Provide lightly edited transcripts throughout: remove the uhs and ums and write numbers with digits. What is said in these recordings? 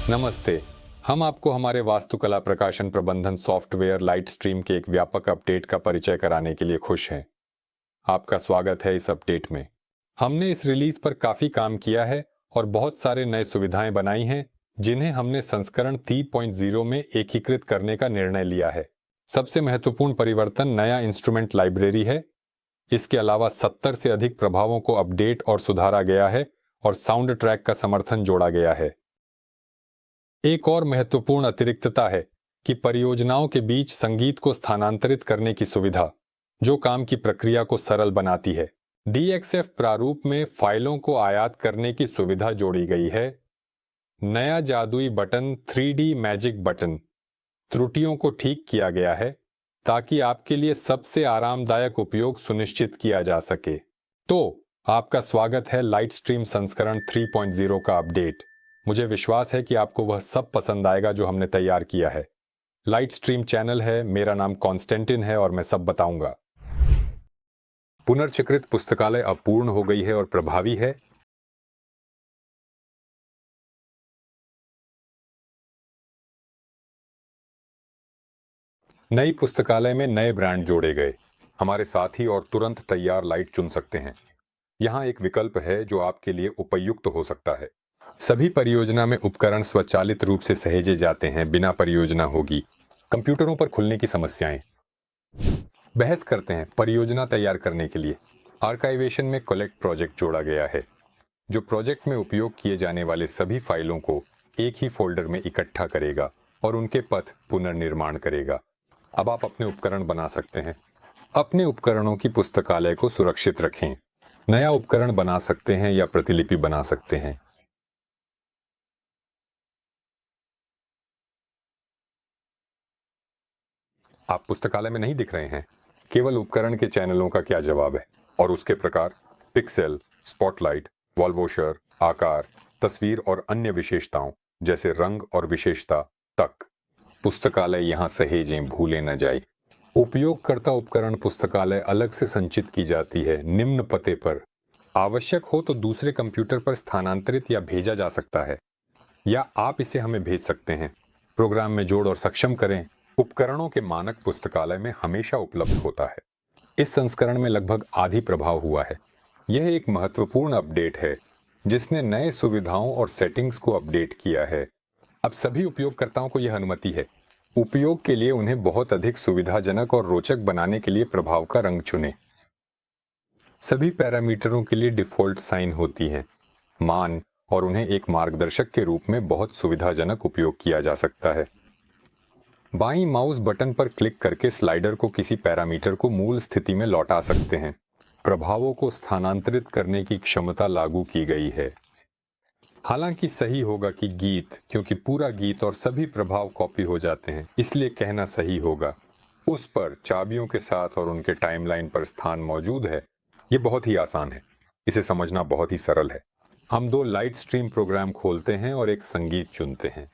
नमस्ते। हम आपको हमारे वास्तुकला प्रकाशन प्रबंधन सॉफ्टवेयर लाइट स्ट्रीम के एक व्यापक अपडेट का परिचय कराने के लिए खुश हैं। आपका स्वागत है इस अपडेट में। हमने इस रिलीज पर काफी काम किया है और बहुत सारे नए सुविधाएं बनाई हैं, जिन्हें हमने संस्करण 3.0 में एकीकृत करने का निर्णय लिया है। सबसे महत्वपूर्ण परिवर्तन नया इंस्ट्रूमेंट लाइब्रेरी है। इसके अलावा 70 से अधिक प्रभावों को अपडेट और सुधारा गया है और साउंड ट्रैक का समर्थन जोड़ा गया है। एक और महत्वपूर्ण अतिरिक्तता है कि परियोजनाओं के बीच संगीत को स्थानांतरित करने की सुविधा, जो काम की प्रक्रिया को सरल बनाती है। DXF प्रारूप में फाइलों को आयात करने की सुविधा जोड़ी गई है। नया जादुई बटन 3D मैजिक बटन त्रुटियों को ठीक किया गया है ताकि आपके लिए सबसे आरामदायक उपयोग सुनिश्चित किया जा सके। तो आपका स्वागत है लाइट स्ट्रीम संस्करण 3.0 का अपडेट। मुझे विश्वास है कि आपको वह सब पसंद आएगा जो हमने तैयार किया है। लाइट स्ट्रीम चैनल है, मेरा नाम कॉन्स्टेंटिन है और मैं सब बताऊंगा। पुनर्चक्रित पुस्तकालय अब पूर्ण हो गई है और प्रभावी है। नई पुस्तकालय में नए ब्रांड जोड़े गए। हमारे साथी और तुरंत तैयार लाइट चुन सकते हैं। यहाँ एक विकल्प है जो आपके लिए उपयुक्त हो सकता है। सभी परियोजना में उपकरण स्वचालित रूप से सहेजे जाते हैं, बिना परियोजना होगी। कंप्यूटरों पर खुलने की समस्याएं। बहस करते हैं परियोजना तैयार करने के लिए। आर्काइवेशन में कलेक्ट प्रोजेक्ट जोड़ा गया है, जो प्रोजेक्ट में उपयोग किए जाने वाले सभी फाइलों को एक ही फोल्डर में इकट्ठा करेगा और उनके पथ पुनर्निर्माण करेगा। अब आप अपने उपकरण बना सकते हैं। अपने उपकरणों की पुस्तकालय को सुरक्षित रखें। नया उपकरण बना सकते हैं या प्रतिलिपि बना सकते हैं। आप पुस्तकालय में नहीं दिख रहे हैं। केवल उपकरण के चैनलों का क्या जवाब है और उसके प्रकार, पिक्सेल, स्पॉटलाइट, वॉल्वोशर, आकार, तस्वीर और अन्य विशेषताओं जैसे रंग और विशेषता तक। पुस्तकालय यहाँ सहेजें, भूले न जाए। उपयोगकर्ता उपकरण पुस्तकालय अलग से संचित की जाती है, निम्न पते पर। आवश्यक हो तो दूसरे कंप्यूटर पर स्थानांतरित या भेजा जा सकता है, या आप इसे हमें भेज सकते हैं। प्रोग्राम में जोड़ और सक्षम करें। उपकरणों के मानक पुस्तकालय में हमेशा उपलब्ध होता है। इस संस्करण में लगभग आधी प्रभाव हुआ है। यह एक महत्वपूर्ण अपडेट है जिसने नए सुविधाओं और सेटिंग्स को अपडेट किया है। अब सभी उपयोगकर्ताओं को यह अनुमति है। उपयोग के लिए उन्हें बहुत अधिक सुविधाजनक और रोचक बनाने के लिए प्रभाव का रंग चुनें। सभी पैरामीटरों के लिए डिफ़ॉल्ट साइन होती हैं। मान और उन्हें एक मार्गदर्शक के रूप में बहुत सुविधाजनक उपयोग किया जा सकता है। बाईं माउस बटन पर क्लिक करके स्लाइडर को किसी पैरामीटर को मूल स्थिति में लौटा सकते हैं। प्रभावों को स्थानांतरित करने की क्षमता लागू की गई है। हालांकि सही होगा कि गीत, क्योंकि पूरा गीत और सभी प्रभाव कॉपी हो जाते हैं, इसलिए कहना सही होगा। उस पर चाबियों के साथ और उनके टाइमलाइन पर स्थान मौजूद है। ये बहुत ही आसान है। इसे समझना बहुत ही सरल है। हम 2 लाइट स्ट्रीम प्रोग्राम खोलते हैं और एक संगीत चुनते हैं।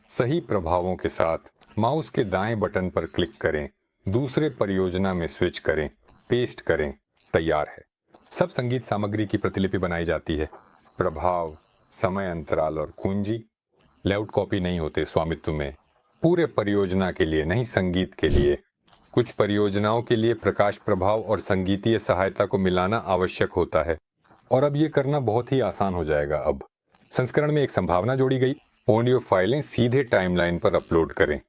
सही प्रभावों के साथ माउस के दाएं बटन पर क्लिक करें, दूसरे परियोजना में स्विच करें, पेस्ट करें, तैयार है। सब संगीत सामग्री की प्रतिलिपि बनाई जाती है। प्रभाव, समय अंतराल और कुंजी लेआउट कॉपी नहीं होते स्वामित्व में। पूरे परियोजना के लिए नहीं, संगीत के लिए। कुछ परियोजनाओं के लिए प्रकाश प्रभाव और संगीतीय सहायता को मिलाना आवश्यक होता है, और अब ये करना बहुत ही आसान हो जाएगा। अब संस्करण में एक संभावना जोड़ी गई। ऑडियो फाइलें सीधे टाइमलाइन पर अपलोड करें।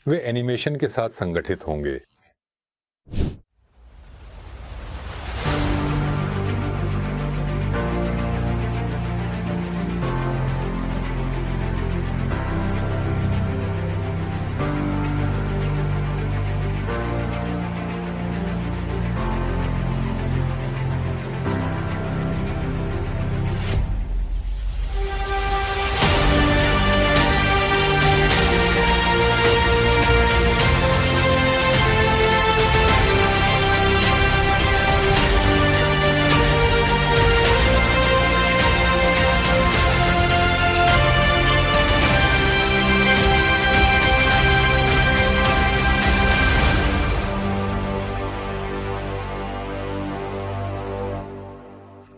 वे एनिमेशन के साथ संगठित होंगे।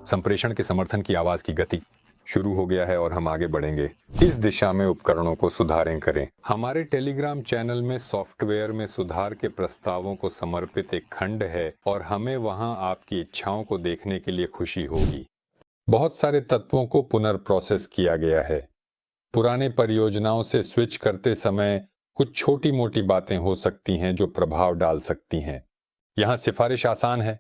संप्रेषण के समर्थन की आवाज की गति शुरू हो गया है और हम आगे बढ़ेंगे। इस दिशा में उपकरणों को सुधारें करें। हमारे टेलीग्राम चैनल में सॉफ्टवेयर में सुधार के प्रस्तावों को समर्पित एक खंड है और हमें वहां आपकी इच्छाओं को देखने के लिए खुशी होगी। बहुत सारे तत्वों को पुनर्प्रोसेस किया गया है। पुराने परियोजनाओं से स्विच करते समय कुछ छोटी मोटी बातें हो सकती हैं जो प्रभाव डाल सकती हैं। यहाँ सिफारिश आसान है।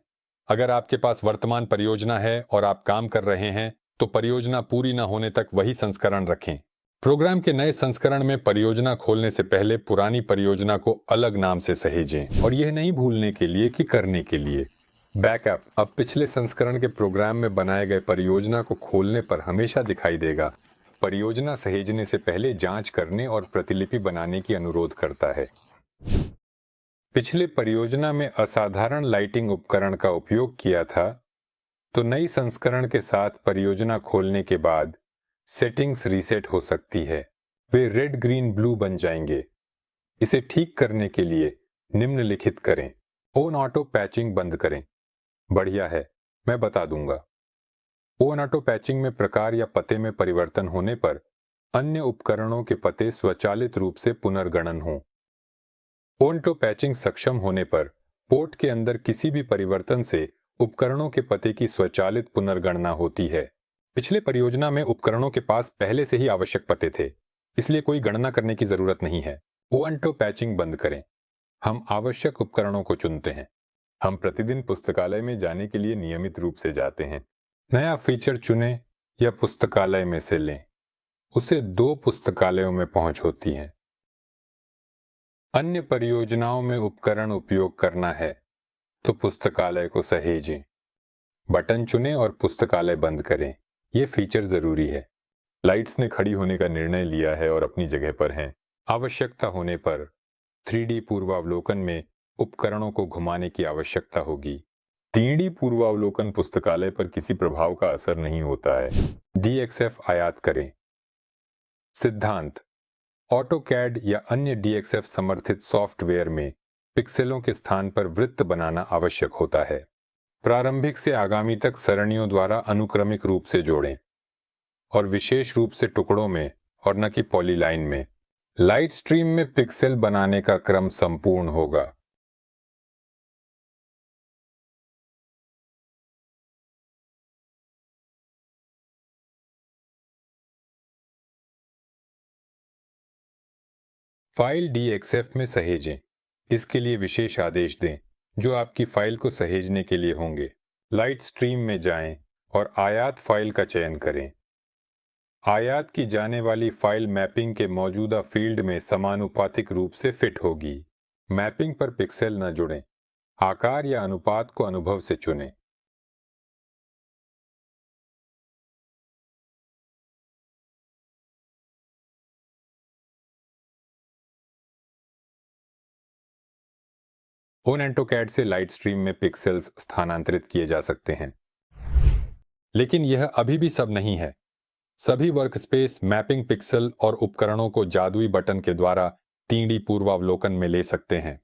अगर आपके पास वर्तमान परियोजना है और आप काम कर रहे हैं तो परियोजना पूरी न होने तक वही संस्करण रखें। प्रोग्राम के नए संस्करण में परियोजना खोलने से पहले पुरानी परियोजना को अलग नाम से सहेजें और यह नहीं भूलने के लिए कि करने के लिए बैकअप अब पिछले संस्करण के प्रोग्राम में बनाए गए परियोजना को खोलने पर हमेशा दिखाई देगा। परियोजना सहेजने से पहले जांच करने और प्रतिलिपि बनाने की अनुरोध करता है। पिछले परियोजना में असाधारण लाइटिंग उपकरण का उपयोग किया था तो नई संस्करण के साथ परियोजना खोलने के बाद सेटिंग्स रीसेट हो सकती है। वे रेड ग्रीन ब्लू बन जाएंगे। इसे ठीक करने के लिए निम्नलिखित करें। ऑन ऑटो पैचिंग बंद करें। बढ़िया है, मैं बता दूंगा। ऑन ऑटो पैचिंग में प्रकार या पते में परिवर्तन होने पर अन्य उपकरणों के पते स्वचालित रूप से पुनर्गणन हों। ऑन ऑटो पैचिंग सक्षम होने पर पोर्ट के अंदर किसी भी परिवर्तन से उपकरणों के पते की स्वचालित पुनर्गणना होती है। पिछले परियोजना में उपकरणों के पास पहले से ही आवश्यक पते थे, इसलिए कोई गणना करने की जरूरत नहीं है। ऑटो पैचिंग बंद करें। हम आवश्यक उपकरणों को चुनते हैं। हम प्रतिदिन पुस्तकालय में जाने के लिए नियमित रूप से जाते हैं। नया फीचर चुनें या पुस्तकालय में से लें। उसे 2 पुस्तकालयों में पहुंच होती है। अन्य परियोजनाओं में उपकरण उपयोग करना है तो पुस्तकालय को सहेजें। बटन चुनें और पुस्तकालय बंद करें। यह फीचर जरूरी है। लाइट्स ने खड़ी होने का निर्णय लिया है और अपनी जगह पर हैं। आवश्यकता होने पर 3D पूर्वावलोकन में उपकरणों को घुमाने की आवश्यकता होगी। 3D पूर्वावलोकन पुस्तकालय पर किसी प्रभाव का असर नहीं होता है। DXF आयात करें। सिद्धांत: ऑटोकैड या अन्य DXF समर्थित सॉफ्टवेयर में पिक्सेलों के स्थान पर वृत्त बनाना आवश्यक होता है। प्रारंभिक से आगामी तक सरणियों द्वारा अनुक्रमिक रूप से जोड़ें और विशेष रूप से टुकड़ों में और न कि पॉलीलाइन में। लाइट स्ट्रीम में पिक्सेल बनाने का क्रम संपूर्ण होगा। फाइल DXF में सहेजें। इसके लिए विशेष आदेश दें जो आपकी फाइल को सहेजने के लिए होंगे। लाइट स्ट्रीम में जाएं और आयात फाइल का चयन करें। आयात की जाने वाली फाइल मैपिंग के मौजूदा फील्ड में समानुपातिक रूप से फिट होगी। मैपिंग पर पिक्सेल न जुड़ें। आकार या अनुपात को अनुभव से चुनें। ऑटोकैड से लाइट स्ट्रीम में पिक्सेल्स स्थानांतरित किए जा सकते हैं, लेकिन यह अभी भी सब नहीं है। सभी वर्कस्पेस मैपिंग पिक्सल और उपकरणों को जादुई बटन के द्वारा 3D पूर्वावलोकन में ले सकते हैं।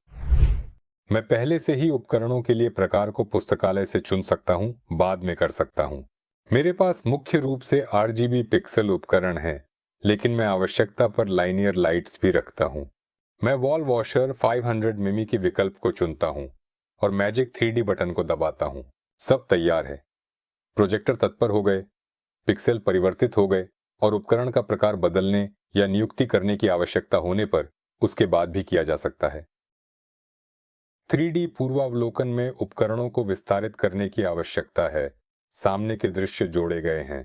मैं पहले से ही उपकरणों के लिए प्रकार को पुस्तकालय से चुन सकता हूं, बाद में कर सकता हूं। मेरे पास मुख्य रूप से RGB पिक्सल उपकरण है, लेकिन मैं आवश्यकता पर लाइनियर लाइट्स भी रखता हूं। मैं वॉल वॉशर 500 मिमी के विकल्प को चुनता हूं और मैजिक 3D बटन को दबाता हूं। सब तैयार है। प्रोजेक्टर तत्पर हो गए, पिक्सेल परिवर्तित हो गए और उपकरण का प्रकार बदलने या नियुक्ति करने की आवश्यकता होने पर उसके बाद भी किया जा सकता है। 3D पूर्वावलोकन में उपकरणों को विस्तारित करने की आवश्यकता है। सामने के दृश्य जोड़े गए हैं।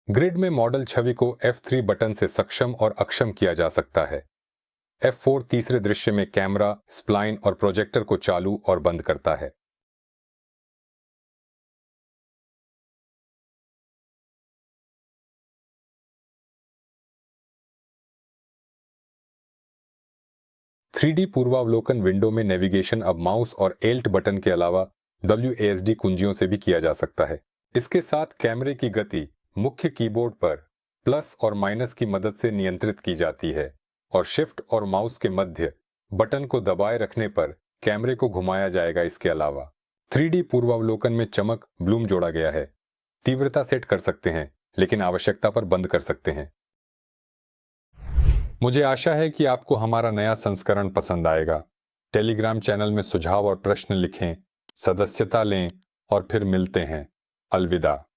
ग्रिड में मॉडल छवि को F3 बटन से सक्षम और अक्षम किया जा सकता है। F4 तीसरे दृश्य में कैमरा, स्प्लाइन और प्रोजेक्टर को चालू और बंद करता है। 3D पूर्वावलोकन विंडो में नेविगेशन अब माउस और एल्ट बटन के अलावा WASD कुंजियों से भी किया जा सकता है। इसके साथ कैमरे की गति मुख्य कीबोर्ड पर प्लस और माइनस की मदद से नियंत्रित की जाती है और शिफ्ट और माउस के मध्य बटन को दबाए रखने पर कैमरे को घुमाया जाएगा। इसके अलावा 3D पूर्वावलोकन में चमक ब्लूम जोड़ा गया है। तीव्रता सेट कर सकते हैं, लेकिन आवश्यकता पर बंद कर सकते हैं। मुझे आशा है कि आपको हमारा नया संस्करण पसंद आएगा। टेलीग्राम चैनल में सुझाव और प्रश्न लिखें, सदस्यता लें और फिर मिलते हैं। अलविदा।